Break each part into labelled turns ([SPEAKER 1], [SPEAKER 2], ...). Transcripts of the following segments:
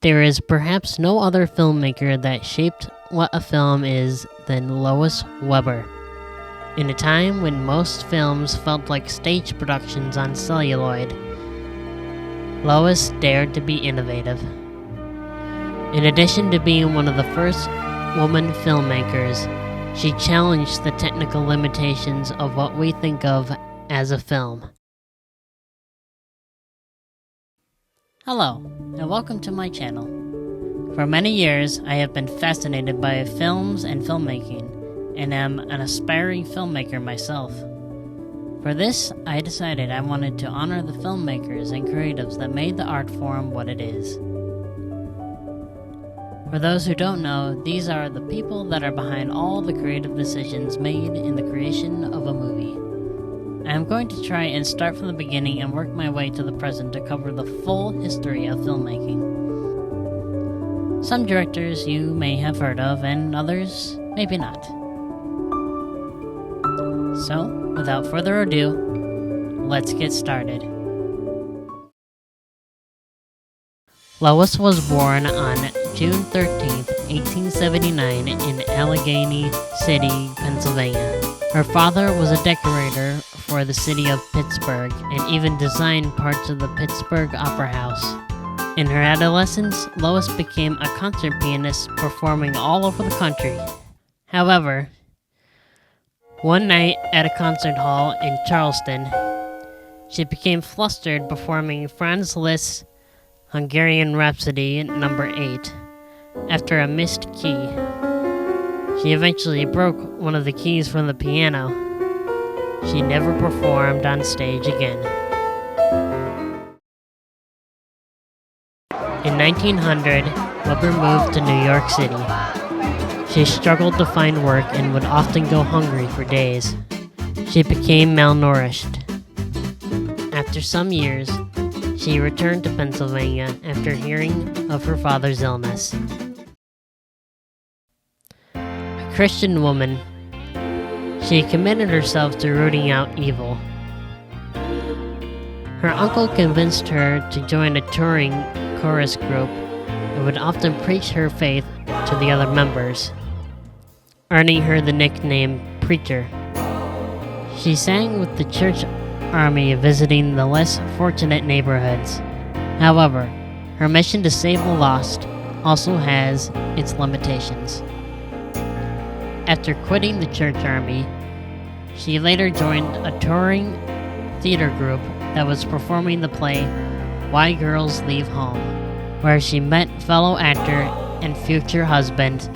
[SPEAKER 1] There is perhaps no other filmmaker that shaped what a film is than Lois Weber. In a time when most films felt like stage productions on celluloid, Lois dared to be innovative. In addition to being one of the first woman filmmakers, she challenged the technical limitations of what we think of as a film. Hello, and welcome to my channel. For many years, I have been fascinated by films and filmmaking, and am an aspiring filmmaker myself. For this, I decided I wanted to honor the filmmakers and creatives that made the art form what it is. For those who don't know, these are the people that are behind all the creative decisions made in the creation of a movie. I am going to try and start from the beginning and work my way to the present to cover the full history of filmmaking. Some directors you may have heard of, and others maybe not. So, without further ado, let's get started. Lois was born on June 13, 1879 in Allegheny City, Pennsylvania. Her father was a decorator for the city of Pittsburgh and even designed parts of the Pittsburgh Opera House. In her adolescence, Lois became a concert pianist performing all over the country. However, one night at a concert hall in Charleston, she became flustered performing Franz Liszt's Hungarian Rhapsody No. 8 after a missed key. She eventually broke one of the keys from the piano. She never performed on stage again. In 1900, Weber moved to New York City. She struggled to find work and would often go hungry for days. She became malnourished. After some years, she returned to Pennsylvania after hearing of her father's illness. A Christian woman, she committed herself to rooting out evil. Her uncle convinced her to join a touring chorus group and would often preach her faith to the other members, earning her the nickname Preacher. She sang with the church army visiting the less fortunate neighborhoods. However, her mission to save the lost also has its limitations. After quitting the church army, she later joined a touring theater group that was performing the play Why Girls Leave Home, where she met fellow actor and future husband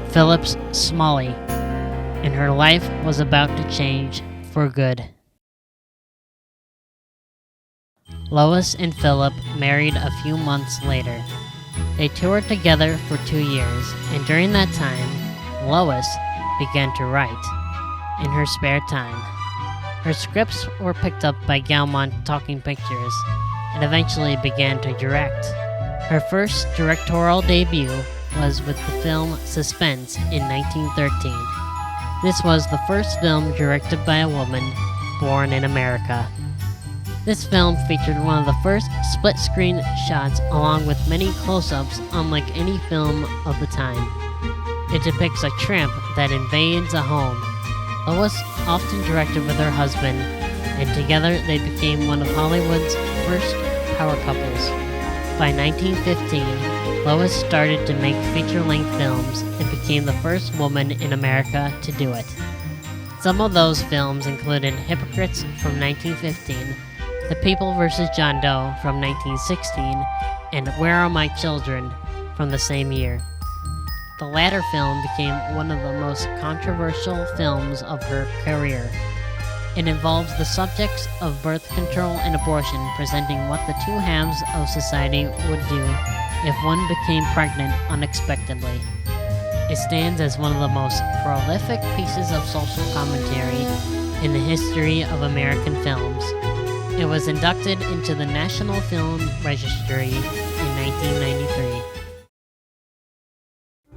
[SPEAKER 1] Philip Smalley, and her life was about to change for good. Lois and Philip married a few months later. They toured together for 2 years, and during that time, Lois began to write in her spare time. Her scripts were picked up by Gaumont Talking Pictures and eventually began to direct. Her first directorial debut was with the film Suspense in 1913. This was the first film directed by a woman born in America. This film featured one of the first split-screen shots along with many close-ups unlike any film of the time. It depicts a tramp that invades a home. Lois often directed with her husband, and together they became one of Hollywood's first power couples. By 1915, Lois started to make feature-length films and became the first woman in America to do it. Some of those films included Hypocrites from 1915, The People vs. John Doe from 1916, and Where Are My Children from the same year. The latter film became one of the most controversial films of her career. It involves the subjects of birth control and abortion, presenting what the two halves of society would do if one became pregnant unexpectedly. It stands as one of the most prolific pieces of social commentary in the history of American films. It was inducted into the National Film Registry in 1993.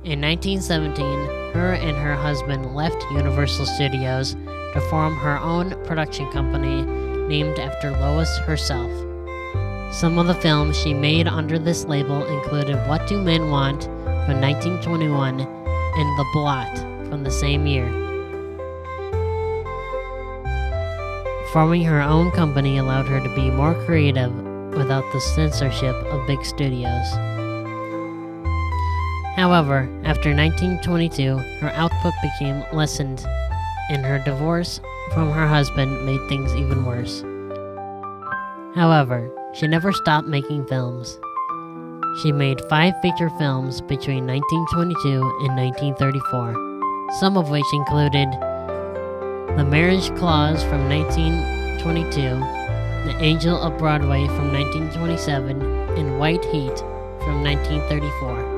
[SPEAKER 1] In 1917, her and her husband left Universal Studios to form her own production company named after Lois herself. Some of the films she made under this label included What Do Men Want from 1921 and The Blot from the same year. Forming her own company allowed her to be more creative without the censorship of big studios. However, after 1922, her output became lessened, and her divorce from her husband made things even worse. However, she never stopped making films. She made 5 feature films between 1922 and 1934, some of which included The Marriage Clause from 1922, The Angel of Broadway from 1927, and White Heat from 1934.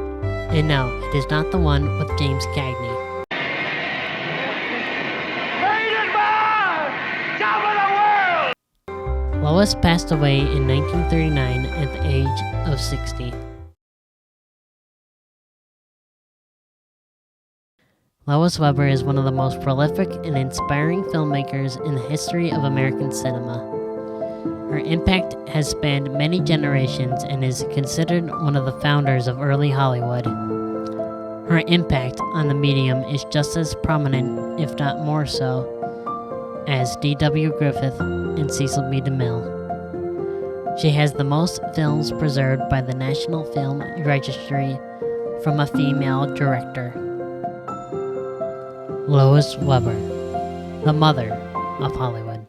[SPEAKER 1] And no, it is not the one with James Cagney. Lois passed away in 1939 at the age of 60. Lois Weber is one of the most prolific and inspiring filmmakers in the history of American cinema. Her impact has spanned many generations and is considered one of the founders of early Hollywood. Her impact on the medium is just as prominent, if not more so, as D.W. Griffith and Cecil B. DeMille. She has the most films preserved by the National Film Registry from a female director. Lois Weber, the mother of Hollywood.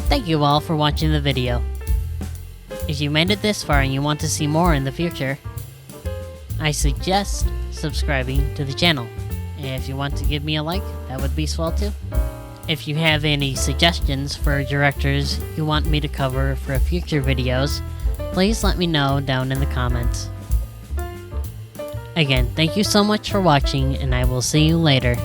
[SPEAKER 1] Thank you all for watching the video. If you made it this far and you want to see more in the future, I suggest subscribing to the channel. If you want to give me a like, that would be swell too. If you have any suggestions for directors you want me to cover for future videos, please let me know down in the comments. Again, thank you so much for watching, and I will see you later.